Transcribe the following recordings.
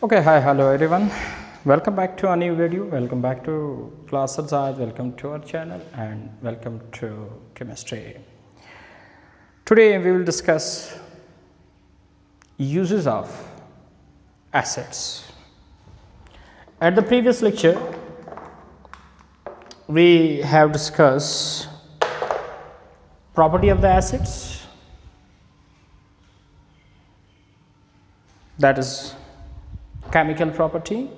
Okay, hi, hello everyone. Welcome back to a new video. Welcome back to Class Azad. Welcome to our channel and welcome to chemistry. Today we will discuss uses of acids. At the previous lecture, we have discussed property of the acids, that is chemical property,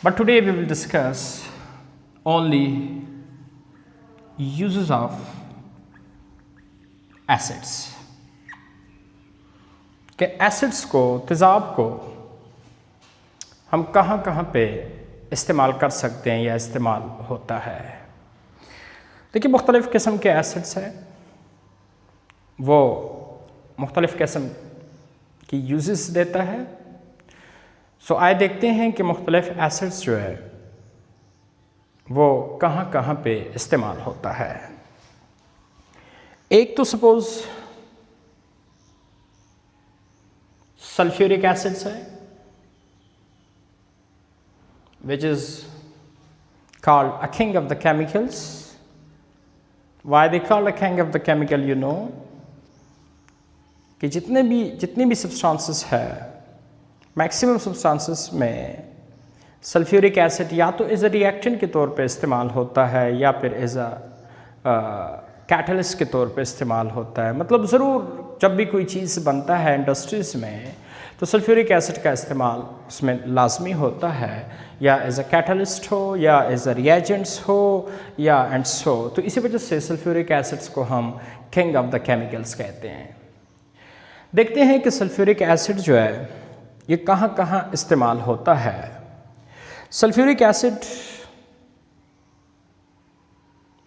but today we will discuss only uses of acids कि acids को, तेज़ाब को हम कहाँ कहाँ पे इस्तेमाल कर सकते हैं या इस्तेमाल होता है। देखिए, मुख्तलिफ़ किस्म के एसिड्स हैं, वो मुख्तलिफ़ किस्म की यूजेस देता है। सो आइए देखते हैं कि मुख्तलिफ़ एसिड्स जो है वो कहाँ कहाँ पे इस्तेमाल होता है। एक तो सपोज़ सल्फ्यूरिक एसिड्स है, which is called a king of the chemicals. Why they called a king of the chemical, you know, कि जितनी भी सब्सटेंसेस है, मैक्सिमम सब्सटेंसेस में सल्फ्यूरिक एसिड या तो एज अ रिएक्टेंट के तौर पे इस्तेमाल होता है या फिर एज अ कैटलिस्ट के तौर पे इस्तेमाल होता है। मतलब ज़रूर जब भी कोई चीज़ बनता है इंडस्ट्रीज़ में तो सल्फ्यूरिक एसिड का इस्तेमाल उसमें लाजमी होता है, या एज अ कैटलिस्ट हो या एज अ रिएजेंट्स हो या एंड सो। तो इसी वजह से सल्फ्यूरिक एसिड्स को हम किंग ऑफ द केमिकल्स कहते हैं। देखते हैं कि सल्फ्यूरिक एसिड जो है ये कहाँ कहाँ इस्तेमाल होता है। Sulphuric acid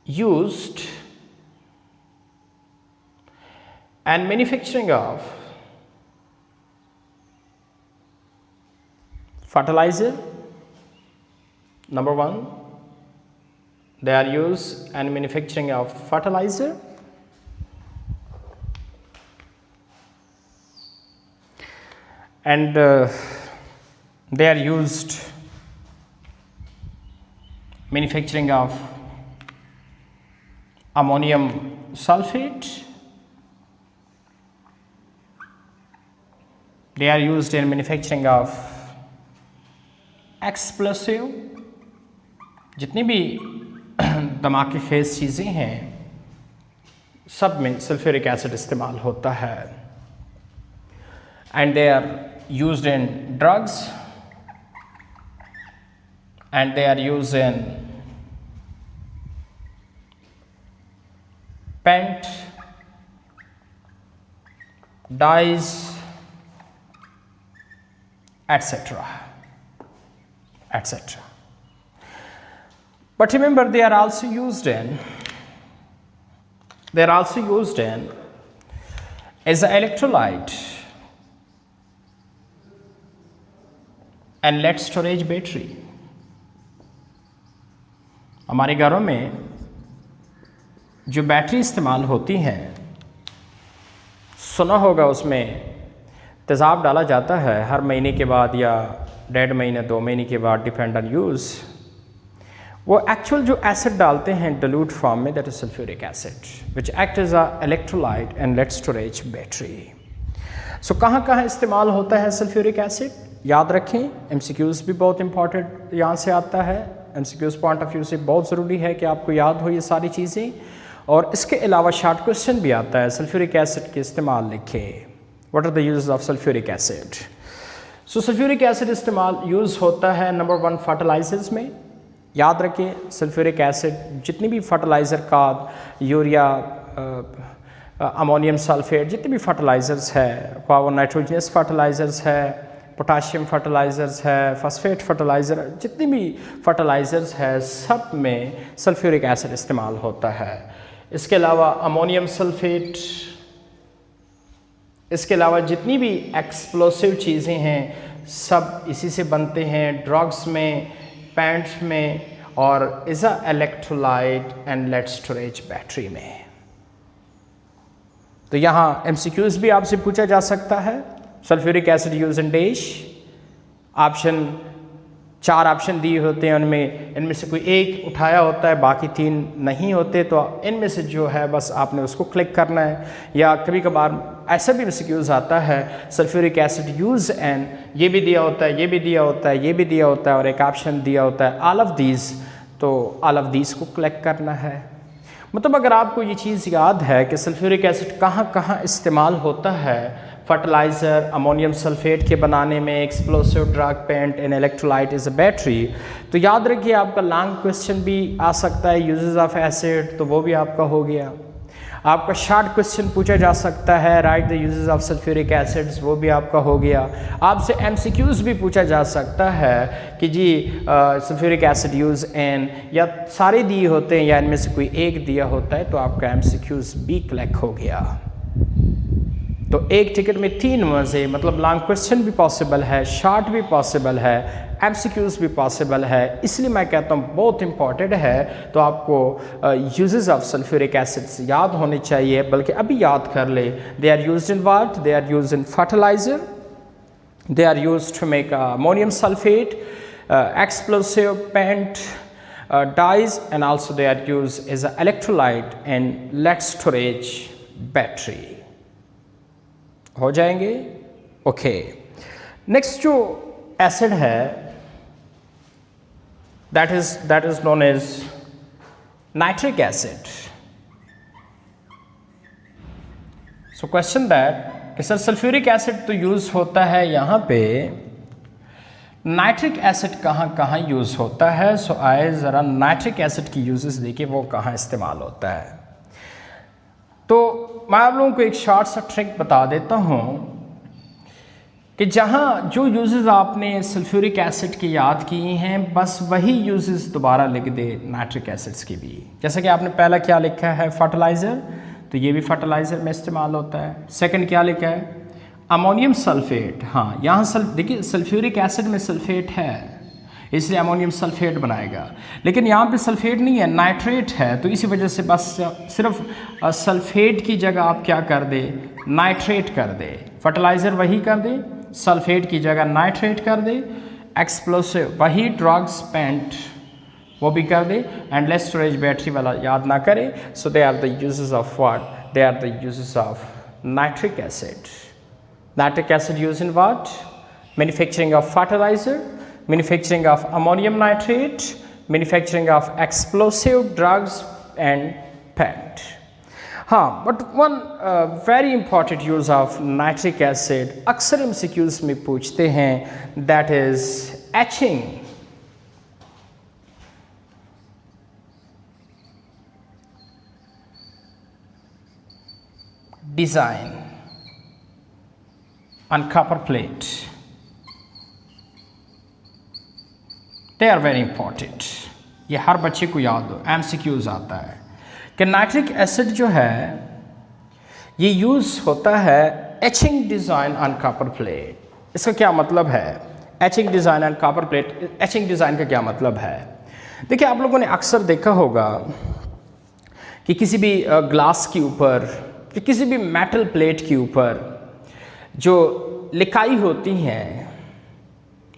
used and manufacturing of fertilizer. Number one, they are used in manufacturing of fertilizer. And they are used manufacturing of ammonium sulfate. They are used in manufacturing of explosive. जितनी भी धमाके खेज चीज़ें हैं सब में sulphuric acid इस्तेमाल होता है। And they are used in drugs and they are used in paint, dyes, etc. etc. But remember, they are also used in as an electrolyte and lead storage battery. हमारे घरों में जो battery इस्तेमाल होती हैं, सुना होगा उसमें तेज़ाब डाला जाता है हर महीने के बाद या 1.5 महीने 2 महीने के बाद, डिपेंड ऑन यूज़। वो एक्चुअल जो एसिड डालते हैं डिल्यूट फॉर्म में, that is sulphuric acid which act as a electrolyte and lead storage battery. So कहाँ कहाँ इस्तेमाल होता है सल्फ्यूरिक एसिड, याद रखें। एमसीक्यूज़ भी बहुत इंपॉर्टेंट यहाँ से आता है। एमसीक्यूज़ पॉइंट ऑफ व्यू से बहुत ज़रूरी है कि आपको याद हो ये सारी चीज़ें। और इसके अलावा शॉर्ट क्वेश्चन भी आता है, सल्फ्यूरिक एसिड के इस्तेमाल लिखे। What are the uses of sulfuric acid? So sulfuric acid इस्तेमाल यूज़ होता है नंबर 1 फर्टिलाइजर्स में। याद रखें, सल्फ्यूरिक एसिड जितनी भी फर्टिलाइज़र का यूरिया, अमोनियम सल्फेट, जितने भी फर्टिलाइजर्स है, वो नाइट्रोजनस फर्टिलाइजर्स है, पोटाशियम फर्टिलाइजर्स है, फॉस्फेट फर्टिलाइज़र, जितनी भी फर्टिलाइजर्स है सब में सल्फ्यूरिक एसिड इस्तेमाल होता है। इसके अलावा अमोनियम सल्फेट, इसके अलावा जितनी भी एक्सप्लोसिव चीज़ें हैं सब इसी से बनते हैं, ड्रग्स में, पेंट्स में और as a electrolyte and lead storage battery में। तो यहाँ एमसीक्यूज़ भी आपसे पूछा जा सकता है। सल्फ्यूरिक एसिड यूज इन डिश, ऑप्शन 4 ऑप्शन दिए होते हैं, उनमें इनमें से कोई एक उठाया होता है, बाकी 3 नहीं होते, तो इनमें से जो है बस आपने उसको क्लिक करना है। या कभी कभार ऐसा भी MCQs आता है सल्फ्यूरिक एसिड यूज़ एंड ये भी दिया होता है, ये भी दिया होता है, ये भी दिया होता है और एक ऑप्शन दिया होता है ऑल ऑफ दीज, तो ऑल ऑफ दीज को क्लिक करना है। मतलब अगर आपको ये चीज़ याद है कि सल्फ्यूरिक एसिड कहाँ कहाँ इस्तेमाल होता है, फर्टिलाइज़र, अमोनियम सल्फेट के बनाने में, explosive drug, paint and electrolyte is a battery, तो याद रखिए आपका लॉन्ग क्वेश्चन भी आ सकता है यूजेस ऑफ एसिड, तो वो भी आपका हो गया। आपका शॉर्ट क्वेश्चन पूछा जा सकता है right the uses of sulphuric acids, वो भी आपका हो गया। आपसे MCQs भी पूछा जा सकता है कि जी सल्फ्यूरिक एसिड यूज़ एंड, या सारे दिए होते हैं या इनमें से कोई एक दिया होता है, तो आपका MCQs भी क्लिक हो गया। तो एक टिकट में 3 मज़े, मतलब लॉन्ग क्वेश्चन भी पॉसिबल है, शॉर्ट भी पॉसिबल है, MCQs भी पॉसिबल है, इसलिए मैं कहता हूँ बहुत इंपॉर्टेंट है। तो आपको यूजेस ऑफ सल्फ्यूरिक एसिड्स याद होने चाहिए, बल्कि अभी याद कर ले। They are used in what? They are used in fertiliser, they are used to make ammonium sulphate, explosive, paint, dyes, and also they are used as an electrolyte and lead storage battery। हो जाएंगे? Okay. Next जो acid है that is known as nitric acid। so question that कि sir sulphuric acid तो use होता है यहाँ पे, नाइट्रिक एसिड कहाँ कहाँ यूज़ होता है? सो आए ज़रा नाइट्रिक एसिड की यूजेस देखिए वो कहाँ इस्तेमाल होता है। तो मैं आप लोगों को एक शॉर्ट सा ट्रिक बता देता हूँ कि जहाँ जो यूजेस आपने सल्फ्यूरिक एसिड की याद किए हैं, बस वही यूजेस दोबारा लिख दे नाइट्रिक एसिड्स की भी। जैसे कि आपने पहला क्या लिखा है? फर्टिलाइज़र, तो ये भी फर्टिलाइज़र में इस्तेमाल होता है। सेकंड क्या लिखा है? Ammonium sulphate. हाँ, यहाँ देखिए सल्फ्यूरिक एसिड में सल्फेट है, इसलिए अमोनियम सल्फेट बनाएगा, लेकिन यहाँ पे सल्फेट नहीं है, नाइट्रेट है, तो इसी वजह से बस सिर्फ सल्फेट की जगह आप क्या कर दे? नाइट्रेट कर दे। फर्टिलाइज़र वही कर दे, सल्फेट की जगह नाइट्रेट कर दे। एक्सप्लोसिव वही, ड्रग्स, पेंट वो भी कर दे, एंड लेड स्टोरेज बैटरी वाला याद ना करे। So they are the uses of what? They are the uses of nitric acid. Nitric acid use in what? Manufacturing of fertiliser, manufacturing of ammonium nitrate, manufacturing of explosive drugs and paint। हाँ, but one very important use of nitric acid अक्सर MCQs में पूछते हैं, that is etching। design on copper plate। They are very important। ये हर बच्चे को याद हो, MCQs आता है कि नाइट्रिक एसिड जो है ये यूज़ होता है etching design on copper plate. इसका क्या मतलब है? Etching design on copper plate, etching design का क्या मतलब है? देखिए आप लोगों ने अक्सर देखा होगा कि किसी भी ग्लास के ऊपर, कि किसी भी मेटल प्लेट के ऊपर जो लिखाई होती हैं,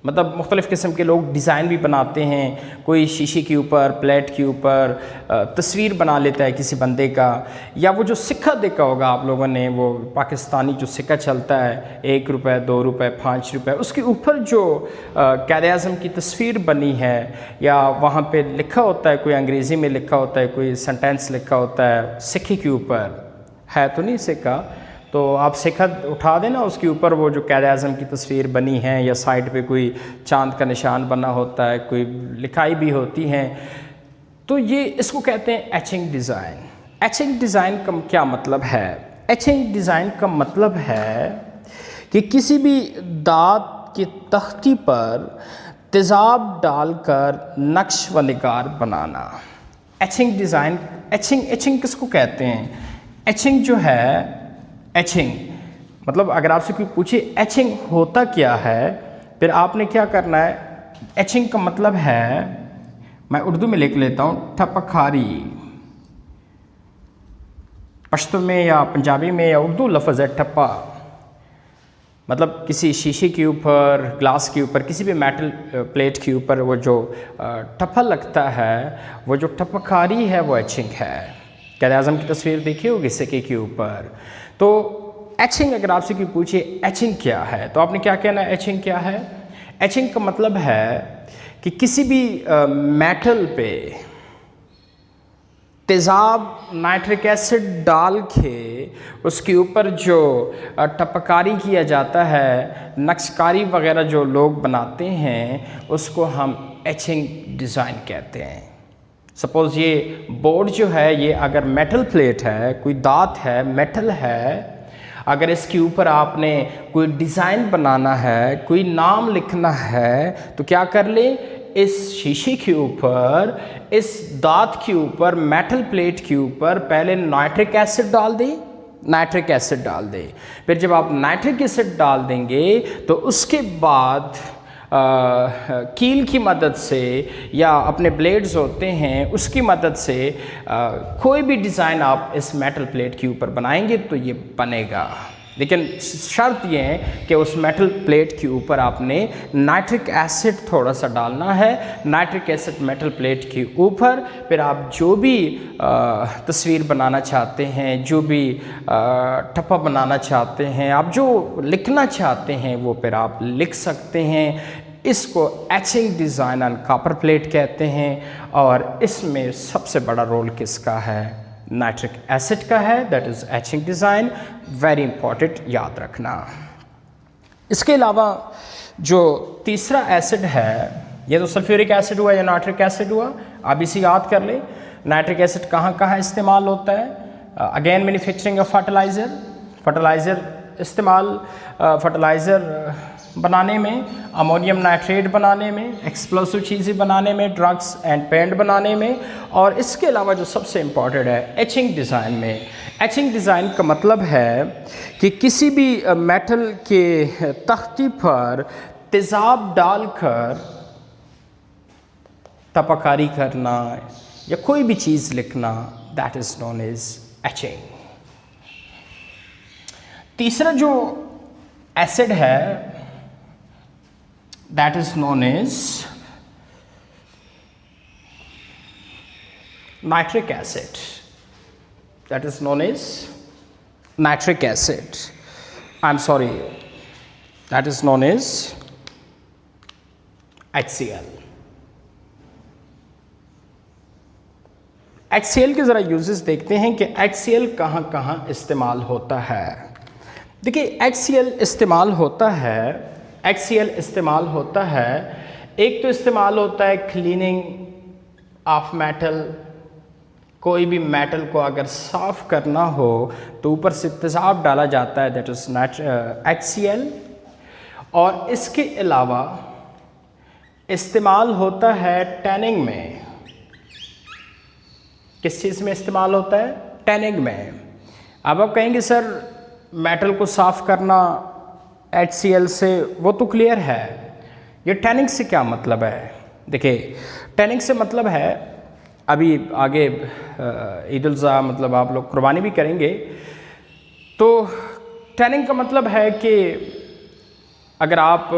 मतलब मुख्तलिफ़ किस्म के लोग डिज़ाइन भी बनाते हैं, कोई शीशे के ऊपर, प्लेट के ऊपर तस्वीर बना लेता है किसी बंदे का, या वो जो सिक्का देखा होगा आप लोगों ने, वो पाकिस्तानी जो सिक्का चलता है 1 रुपये, 2 रुपये, 5 रुपये, उसके ऊपर जो क़ायद-ए-आज़म की तस्वीर बनी है, या वहाँ पे लिखा होता है, कोई अंग्रेज़ी में लिखा होता है, कोई सेंटेंस लिखा होता है सिक्के के ऊपर, है तो नहीं सिक्का, तो आप सिक्का उठा देना, उसके ऊपर वो जो क़ायद-ए-आज़म की तस्वीर बनी है, या साइड पे कोई चांद का निशान बना होता है, कोई लिखाई भी होती हैं, तो ये इसको कहते हैं एचिंग डिज़ाइन। एचिंग डिज़ाइन का क्या मतलब है? एचिंग डिज़ाइन का मतलब है कि किसी भी दाँत की तख्ती पर तेज़ाब डालकर नक्श व निगार बनाना। एचिंग डिज़ाइन, एचिंग किसको कहते हैं? एचिंग जो है, एचिंग मतलब अगर आपसे कोई पूछे एचिंग होता क्या है, फिर आपने क्या करना है? एचिंग का मतलब है, मैं उर्दू में लिख लेता हूँ, ठपखारी। पश्तो में या पंजाबी में या उर्दू लफ्ज़ है ठप्पा, मतलब किसी शीशे के ऊपर, ग्लास के ऊपर, किसी भी मेटल प्लेट के ऊपर वो जो टप्पा लगता है, वो जो टपकारी है वो एचिंग है। क़ायद आज़म की तस्वीर देखी होगी सिक्के के ऊपर। तो एचिंग, अगर आपसे कोई पूछे एचिंग क्या है तो आपने क्या कहना है? एचिंग क्या है? एचिंग का मतलब है कि किसी भी मेटल पे तेज़ाब नाइट्रिक एसिड डाल के उसके ऊपर जो टपकारी किया जाता है, नक्शकारी वगैरह जो लोग बनाते हैं, उसको हम एचिंग डिज़ाइन कहते हैं। सपोज़ ये बोर्ड जो है, ये अगर मेटल प्लेट है, कोई दांत है, मेटल है, अगर इसके ऊपर आपने कोई डिज़ाइन बनाना है, कोई नाम लिखना है, तो क्या कर ले, इस शीशे के ऊपर, इस दांत के ऊपर, मेटल प्लेट के ऊपर पहले नाइट्रिक एसिड डाल दे, नाइट्रिक एसिड डाल दे। फिर जब आप नाइट्रिक एसिड डाल देंगे तो उसके बाद कील की मदद से या अपने ब्लेड्स होते हैं उसकी मदद से कोई भी डिज़ाइन आप इस मेटल प्लेट के ऊपर बनाएंगे तो ये बनेगा। लेकिन शर्त ये है कि उस मेटल प्लेट के ऊपर आपने नाइट्रिक एसिड थोड़ा सा डालना है। नाइट्रिक एसिड मेटल प्लेट के ऊपर, फिर आप जो भी तस्वीर बनाना चाहते हैं, जो भी टप्पा बनाना चाहते हैं, आप जो लिखना चाहते हैं वो फिर आप लिख सकते हैं। इसको etching design on copper plate कहते हैं। और इसमें सबसे बड़ा रोल किसका है? नाइट्रिक एसिड का है। That is etching design, very important, याद रखना। इसके अलावा जो तीसरा एसिड है, ये तो सल्फ्यूरिक एसिड हुआ या नाइट्रिक एसिड हुआ, आप इसे याद कर ले। नाइट्रिक एसिड कहाँ कहाँ इस्तेमाल होता है? अगेन मैन्युफैक्चरिंग ऑफ फर्टिलाइज़र इस्तेमाल, फर्टिलाइज़र बनाने में, अमोनियम नाइट्रेट बनाने में, एक्सप्लोसिव चीज़ें बनाने में, ड्रग्स एंड पेंट बनाने में। और इसके अलावा जो सबसे इम्पॉर्टेंट है एचिंग डिज़ाइन में, एचिंग डिज़ाइन का मतलब है कि किसी भी मेटल के तख्ती पर तेज़ाब डालकर तपकारी करना या कोई भी चीज़ लिखना, that is known as etching. तीसरा जो एसिड है that is known as nitric acid. That is known as nitric acid. I'm sorry, that is known as HCl. HCl के ज़रा यूजेस देखते हैं कि HCl कहाँ कहाँ इस्तेमाल होता है। देखिए HCl इस्तेमाल होता है, HCl इस्तेमाल होता है, एक तो इस्तेमाल होता है क्लीनिंग ऑफ मेटल। कोई भी मेटल को अगर साफ़ करना हो तो ऊपर से तेज़ाब डाला जाता है, दैट इज़ HCl। और इसके अलावा इस्तेमाल होता है टैनिंग में। किस चीज़ में इस्तेमाल होता है? टैनिंग में। अब आप कहेंगे सर मेटल को साफ़ करना HCl से, वो तो क्लियर है, ये टैनिंग से क्या मतलब है? देखिए टैनिंग से मतलब है, अभी आगे ईद उल ज़ुहा मतलब आप लोग कुर्बानी भी करेंगे, तो टैनिंग का मतलब है कि अगर आप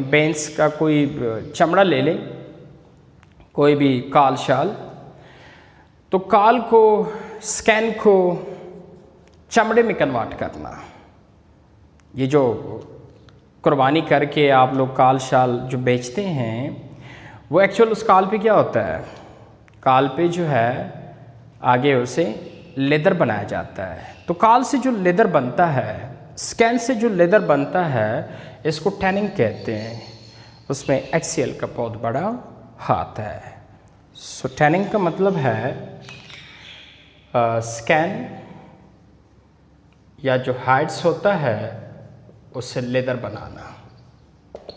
बेंस का कोई चमड़ा ले लें, कोई भी काल शाल, तो काल को, स्कैन को चमड़े में कन्वर्ट करना। ये जो कुर्बानी करके आप लोग काल शाल जो बेचते हैं, वो एक्चुअल उस काल पे क्या होता है? काल पे जो है आगे उसे लेदर बनाया जाता है। तो काल से जो लेदर बनता है, स्कैन से जो लेदर बनता है, इसको टैनिंग कहते हैं। उसमें HCl का बहुत बड़ा हाथ है। सो टैनिंग का मतलब है स्कैन या जो हाइड्स होता है उससे लेदर बनाना,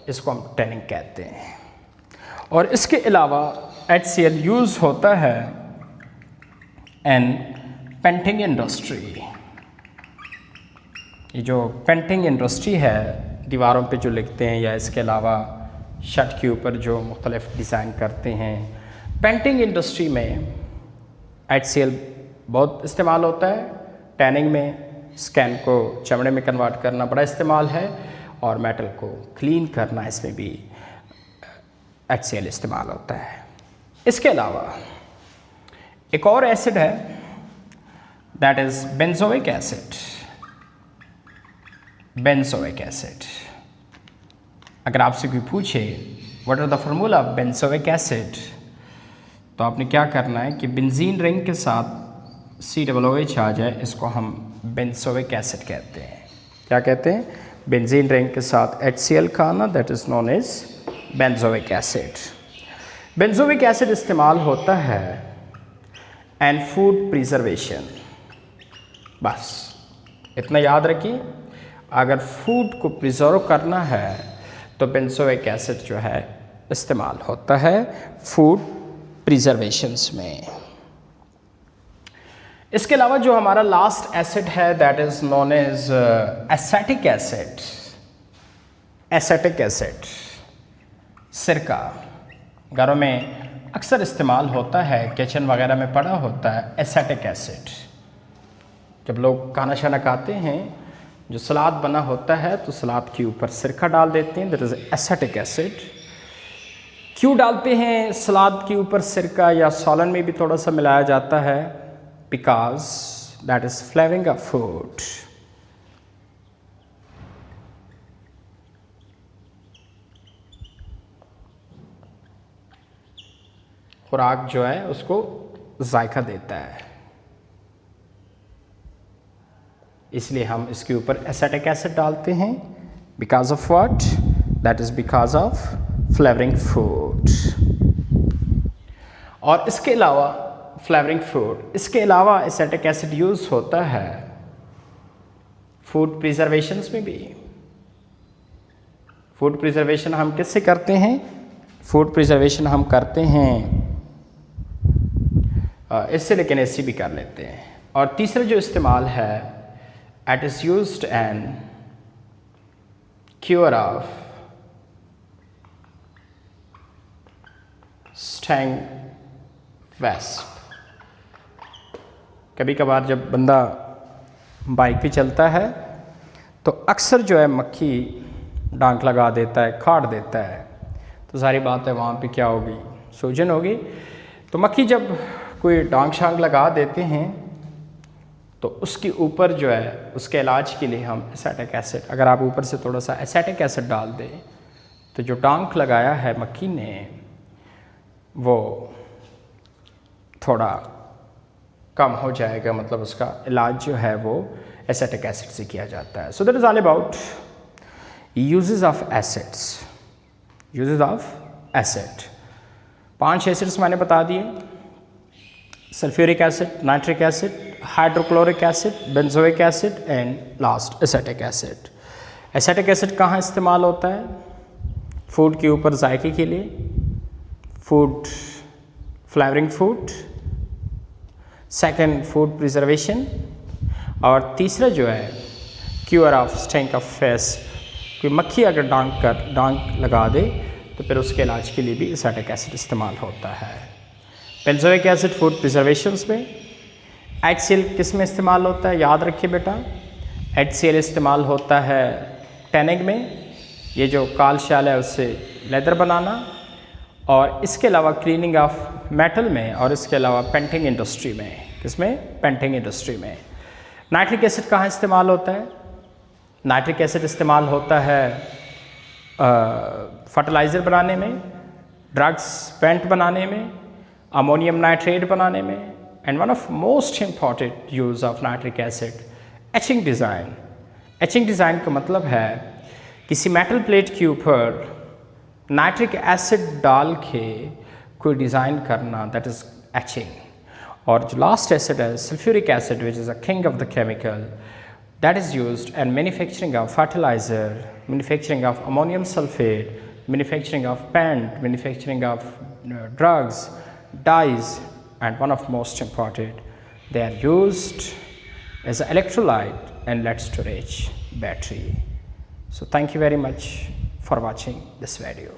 इसको हम टैनिंग कहते हैं। और इसके अलावा HCl यूज़ होता है इन पेंटिंग इंडस्ट्री। ये जो पेंटिंग इंडस्ट्री है, दीवारों पे जो लिखते हैं या इसके अलावा शर्ट के ऊपर जो मुख्तलिफ डिज़ाइन करते हैं, पेंटिंग इंडस्ट्री में HCl बहुत इस्तेमाल होता है। टैनिंग में स्कैन को चमड़े में कन्वर्ट करना बड़ा इस्तेमाल है। और मेटल को क्लीन करना, इसमें भी HCl इस्तेमाल होता है। इसके अलावा एक और एसिड है, that is benzoic acid. Benzoic acid, अगर आपसे कोई पूछे what are the formula of benzoic acid, तो आपने क्या करना है कि बेंजीन रिंग के साथ COOH आ जाए, इसको हम बेंजोइक एसिड कहते हैं। क्या कहते हैं? बेंजीन रिंग के साथ HCl का आना, that is known as benzoic acid. Benzoic acid इस्तेमाल होता है एंड फूड प्रिजर्वेशन। बस इतना याद रखिए, अगर फूड को प्रिजर्व करना है तो बेंजोइक एसिड जो है इस्तेमाल होता है फूड प्रिजर्वेशंस में। इसके अलावा जो हमारा लास्ट एसिड है, that is known as acetic acid. Acetic acid सिरका घरों में अक्सर इस्तेमाल होता है, किचन वगैरह में पड़ा होता है एसेटिक एसिड। जब लोग खाना शाना खाते हैं, जो सलाद बना होता है तो सलाद के ऊपर सिरका डाल देते हैं, दैट इज एसेटिक एसिड। क्यों डालते हैं सलाद के ऊपर सिरका, या सॉलन में भी थोड़ा सा मिलाया जाता है? Because that is flavouring a food. खुराक जो है उसको जायका देता है, इसलिए हम इसके ऊपर एसेटिक एसिड डालते हैं। Because of what? That is because of flavouring food. और इसके अलावा फ्लेवरिंग फूड, इसके अलावा एसेटिक एसिड यूज होता है फूड प्रिजर्वेशंस में भी। फूड प्रिजर्वेशन हम किससे करते हैं? फूड प्रिजर्वेशन हम करते हैं इससे, लेकिन ऐसे भी कर लेते हैं। और तीसरा जो इस्तेमाल है, it is used an cure of sting wasp. कभी कभार जब बंदा बाइक पे चलता है तो अक्सर जो है मक्खी डांक लगा देता है, काट देता है, तो सारी बात है वहाँ पे क्या होगी? सूजन होगी। तो मक्खी जब कोई डांक शांक लगा देते हैं तो उसके ऊपर जो है उसके इलाज के लिए हम एसेटिक एसिड, अगर आप ऊपर से थोड़ा सा एसेटिक एसिड डाल दें तो जो डांक लगाया है मक्खी ने वो थोड़ा कम हो जाएगा, मतलब उसका इलाज जो है वो एसेटिक एसिड से किया जाता है। So that is all about uses of acids. Uses of acid, 5 acids मैंने बता दिए, sulphuric acid, nitric acid, hydrochloric acid, benzoic acid and last acidic acid. Acetic acid कहाँ इस्तेमाल होता है? फूड के ऊपर जायके के लिए, food flavouring food, second food preservation, और तीसरा जो है cure of stack of wasp. कोई मक्खी अगर डांक लगा दे तो फिर उसके इलाज के लिए भी एसेटिक एसिड इस्तेमाल होता है। बेंजोइक एसिड फूड प्रिजर्वेशंस में। HCl किस में इस्तेमाल होता है? याद रखिए बेटा, HCl इस्तेमाल होता है टैनिंग में, ये जो काल शाल है उससे लेदर बनाना, और इसके अलावा क्लीनिंग ऑफ मेटल में, और इसके अलावा पेंटिंग इंडस्ट्री में। किसमें? पेंटिंग इंडस्ट्री में। नाइट्रिक एसिड कहाँ इस्तेमाल होता है? नाइट्रिक एसिड इस्तेमाल होता है फर्टिलाइज़र बनाने में, ड्रग्स पेंट बनाने में, अमोनियम नाइट्रेट बनाने में, and one of most important use of nitric acid, etching design. Etching design का मतलब है किसी मेटल प्लेट के ऊपर नाइट्रिक एसिड डाल के कोई डिज़ाइन करना, दैट इज़ एचिंग। और जो लास्ट एसिड है sulphuric acid, which is a king of the chemical, that is used in manufacturing of fertilizer, manufacturing of ammonium sulfate, manufacturing of paint, manufacturing of drugs, dyes, and one of most important, they are used as an electrolyte and lead storage battery. So thank you very much for watching this video.